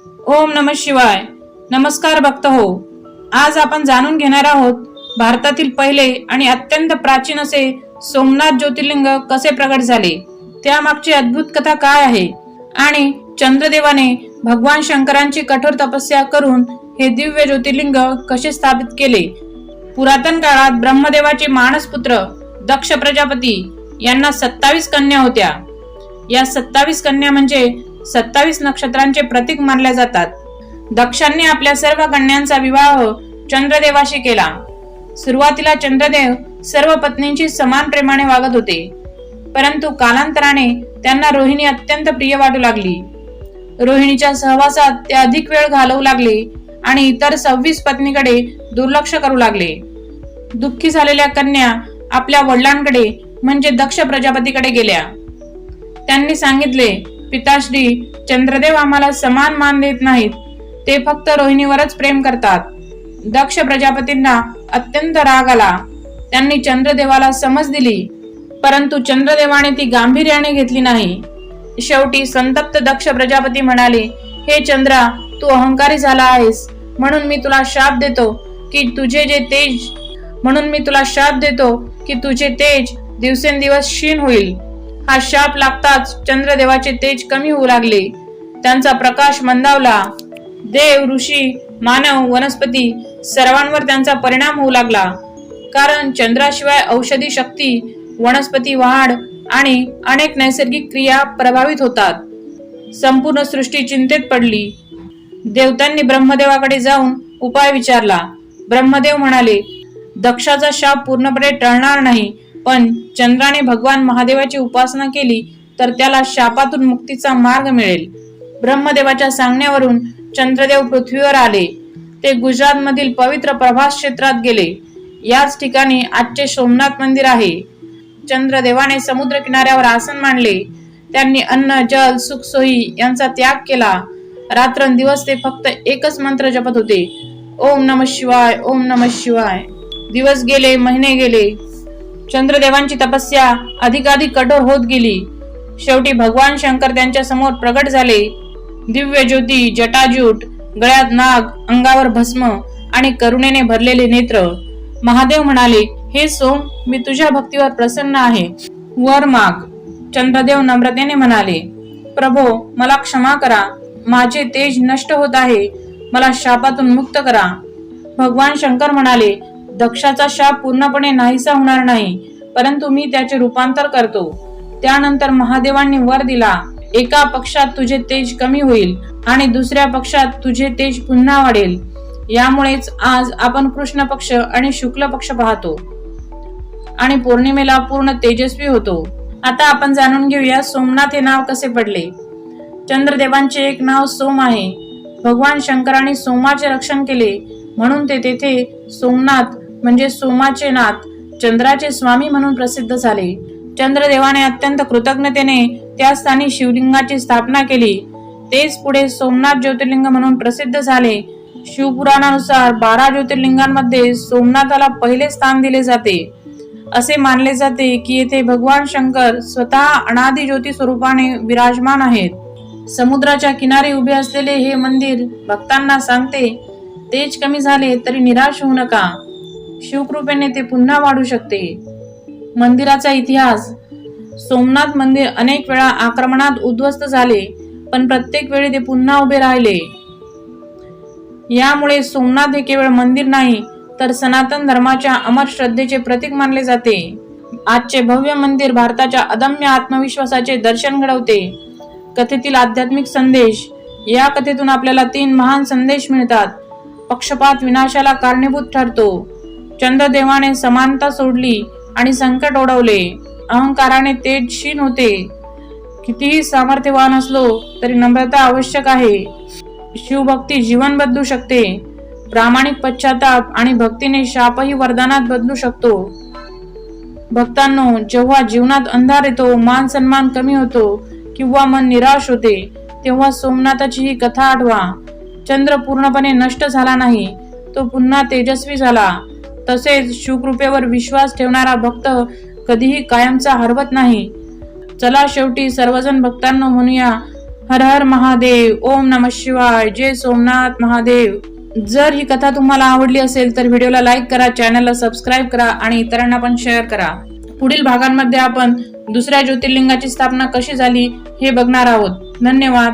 ओम नमः शिवाय. नमस्कार भक्त हो. आज आपण जाणून घेणार आहोत भारतातील पहिले आणि अत्यंत प्राचीन असे सोमनाथ ज्योतिर्लिंग कसे प्रगट झाले, त्यामागची अद्भुत कथा काय आहे आणि चंद्रदेवाने भगवान शंकरांची कठोर तपस्या करून हे दिव्य ज्योतिर्लिंग कसे स्थापित केले. पुरातन काळात ब्रह्मदेवाचे मानसपुत्र दक्ष प्रजापती यांना 27 कन्या होत्या. या 27 कन्या म्हणजे 27 नक्षत्रांचे प्रतीक मानल्या जातात. दक्षांनी आपल्या सर्व कन्यांचा विवाह चंद्रदेवाशी केला. सुरुवातीला चंद्रदेव सर्व पत्नींची समान प्रेमाने वागत होते, परंतु कालांतराने त्यांना रोहिणी अत्यंत प्रिय वाटू लागली. रोहिणीच्या सहवासात ते अधिक वेळ घालवू लागले आणि इतर 26 पत्नीकडे दुर्लक्ष करू लागले. दुःखी झालेल्या कन्या आपल्या वडिलांकडे म्हणजे दक्ष प्रजापतीकडे गेल्या. त्यांनी सांगितले, पिताश्री, चंद्रदेव आम्हाला समान मान देत नाहीत, ते फक्त रोहिणीवरच प्रेम करतात. दक्ष प्रजापतींना अत्यंत राग आला. त्यांनी चंद्रदेवाला समज दिली, परंतु चंद्रदेवाने ती गांभीर्याने घेतली नाही. शेवटी संतप्त दक्ष प्रजापती म्हणाले, हे चंद्रा, तू अहंकारी झाला आहेस, म्हणून मी तुला शाप देतो की तुझे तेज दिवसेंदिवस क्षीण होईल. हा शाप लागताच चंद्रदेवाचे तेज कमी होऊ लागले. त्यांचा प्रकाश मंदावला. देव, ऋषी, मानव, वनस्पती सर्वांवर त्यांचा परिणाम होऊ लागला. कारण चंद्राशिवाय औषधी शक्ती, वनस्पती वाढ आणि अनेक नैसर्गिक क्रिया प्रभावित होतात. संपूर्ण सृष्टी चिंतेत पडली. देवतांनी ब्रह्मदेवाकडे जाऊन उपाय विचारला. ब्रह्मदेव म्हणाले, दक्षाचा शाप पूर्णपणे टळणार नाही, पण चंद्राने भगवान महादेवाची उपासना केली तर त्याला शापातून मुक्तीचा मार्ग मिळेल. ब्रह्मदेवाच्या सांगण्यावरून चंद्रदेव पृथ्वीवर आले. ते गुजरात मधील पवित्र प्रभास क्षेत्रात गेले. याच ठिकाणी आजचे सोमनाथ मंदिर आहे. चंद्रदेवाने समुद्र किनाऱ्यावर आसन मांडले. त्यांनी अन्न, जल, सुख सोयी यांचा त्याग केला. रात्रंदिवस ते फक्त एकच मंत्र जपत होते, ओम नमः शिवाय, ओम नमः शिवाय. दिवस गेले, महिने गेले. चंद्रदेवांची तपस्या अधिकाधिक कठोर होत गेली. शेवटी भगवान शंकर त्यांच्या समोर प्रगट झाले. दिव्य ज्योती, जटाजूट, गळ्यात नाग, अंगावर भस्म आणि करुणेने भरलेले नेत्र. महादेव म्हणाले, हे सोम, मी तुझ्या भक्तीवर प्रसन्न आहे, वर माग. चंद्रदेव नम्रतेने म्हणाले, प्रभो, मला क्षमा करा, माझे तेज नष्ट होत आहे, मला शापातून मुक्त करा. भगवान शंकर म्हणाले, दक्षाचा शाप पूर्णपणे नाहीसा होणार नाही, परंतु मी त्याचे रूपांतर करतो. त्यानंतर महादेवांनी वर दिला, एका पक्षात तुझे तेज कमी होईल आणि दुसऱ्या पक्षात तुझे तेज पुन्हा वाढेल. यामुळेच आज आपण कृष्ण पक्ष आणि शुक्ल पक्ष पाहतो आणि पौर्णिमेला पूर्ण तेजस्वी होतो. आता आपण जाणून घेऊया सोमनाथ हे नाव कसे पडले. चंद्रदेवांचे एक नाव सोम आहे. भगवान शंकरांनी सोमाचे रक्षण केले, म्हणून ते तेथे सोमनाथ म्हणजे सोमाचे नाथ, चंद्राचे स्वामी म्हणून प्रसिद्ध झाले. चंद्रदेवाने अत्यंत कृतज्ञतेने त्या स्थानी शिवलिंगाची स्थापना केली. तेच पुढे सोमनाथ ज्योतिर्लिंग म्हणून प्रसिद्ध झाले. शिवपुराणानुसार 12 ज्योतिर्लिंगांमध्ये सोमनाथाला पहिले स्थान दिले जाते. असे मानले जाते की येथे भगवान शंकर स्वतः अनादि ज्योती स्वरूपाने विराजमान आहेत. समुद्राच्या किनारी उभे असलेले हे मंदिर भक्तांना सांगते, तेज कमी झाले तरी निराश होऊ नका, शिवकृपेने ते पुन्हा वाढू शकते. मंदिराचा इतिहास. सोमनाथ मंदिर अनेक वेळा आक्रमणात उद्ध्वस्त झाले, पण प्रत्येक वेळी ते पुन्हा उभे राहिले. यामुळे सोमनाथ हे केवळ मंदिर नाही, तर सनातन धर्माच्या अमर श्रद्धेचे प्रतीक मानले जाते. आजचे भव्य मंदिर भारताच्या अदम्य आत्मविश्वासाचे दर्शन घडवते. कथेतील आध्यात्मिक संदेश. या कथेतून आपल्याला 3 महान संदेश मिळतात. पक्षपात विनाशाला कारणीभूत ठरतो. चंद्रदेवाने समानता सोडली आणि संकट ओढवले. अहंकाराने तेज क्षीण होते. कितीही सामर्थ्यवान असलो तरी नम्रता आवश्यक आहे. शिवभक्ती जीवन बदलू शकते. प्रामाणिक पश्चाताप आणि भक्तीने शापही वरदानात बदलू शकतो. भक्तांनो, जेव्हा जीवनात अंधार येतो, मान सन्मान कमी होतो किंवा मन निराश होते, तेव्हा सोमनाथाची ही कथा आठवा. चंद्र पूर्णपणे नष्ट झाला नाही, तो पुन्हा तेजस्वी झाला. तसेच शिवकृपेवर विश्वास ठेवणारा भक्त कधीही कायमचा हरवत नाही. चला शेवटी सर्वजण भक्तांना म्हणूया, हर हर महादेव. ओम नमः शिवाय. जय सोमनाथ महादेव. जर ही कथा तुम्हाला आवडली असेल तर व्हिडिओला लाईक करा, चॅनलला सबस्क्राईब करा आणि इतरांना पण शेअर करा. पुढील भागांमध्ये आपण दुसऱ्या ज्योतिर्लिंगाची स्थापना कशी झाली हे बघणार आहोत. धन्यवाद.